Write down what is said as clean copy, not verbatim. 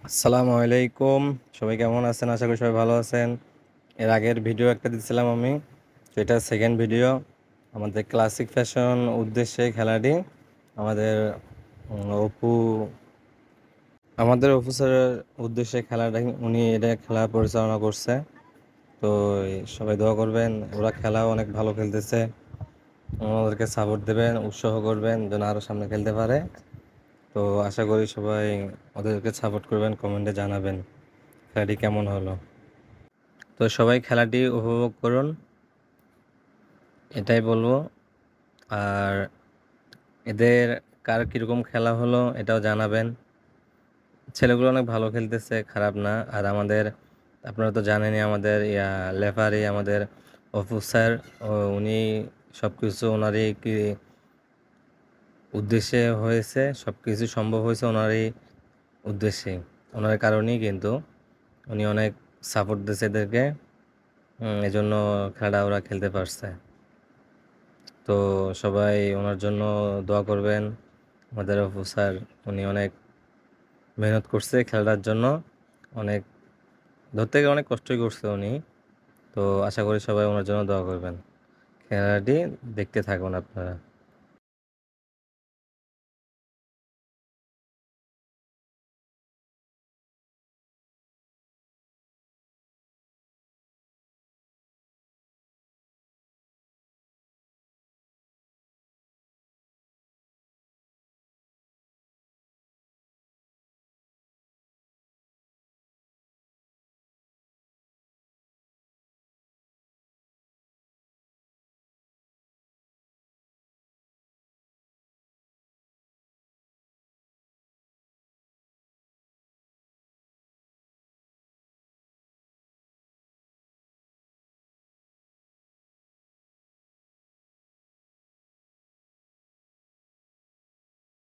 আসসালামু আলাইকুম। সবাই কেমন আছেন? আশা করি সবাই ভালো আছেন। এর আগের ভিডিও একটা দিয়েছিলাম আমি, তো এটা সেকেন্ড ভিডিও। আমাদের ক্লাসিক ফ্যাশন উদ্দেশ্যে খেলাটি আমাদের অপু স্যারের উদ্দেশ্যে খেলাটা উনি এটা খেলা পরিচালনা করছে। তো সবাই দোয়া করবেন, ওরা খেলাও অনেক ভালো খেলতেছে। ওদেরকে সাপোর্ট দেবেন, উৎসাহ করবেন যেন আরও সামনে খেলতে পারে। তো আশা করি সবাই ওদেরকে সাপোর্ট করবেন, কমেন্টে জানাবেন খেলাটি কেমন হলো। তো সবাই খেলাটি উপভোগ করুন, এটাই বলবো। আর এদের কার কীরকম খেলা হলো এটাও জানাবেন। ছেলেগুলো অনেক ভালো খেলতেছে, খারাপ না। আর আমাদের, আপনারা তো জানেনই, আমাদের লেফারি আমাদের অফিসার, উনি সব কিছু ওনারই কি উদ্দেশ্যে হয়েছে, সব কিছু সম্ভব হয়েছে ওনারই উদ্দেশ্যে, ওনার কারণেই কিন্তু উনি অনেক সাপোর্ট দিয়েছে এদেরকে। এজন্য খেলাটা ওরা খেলতে পারছে। তো সবাই ওনার জন্য দোয়া করবেন। আমাদের অপু স্যার, উনি অনেক মেহনত করছে খেলাটার জন্য, অনেক ধরতে গেলে অনেক কষ্টই করছে উনি। তো আশা করি সবাই ওনার জন্য দোয়া করবেন। খেলাটি দেখতে থাকুন আপনারা।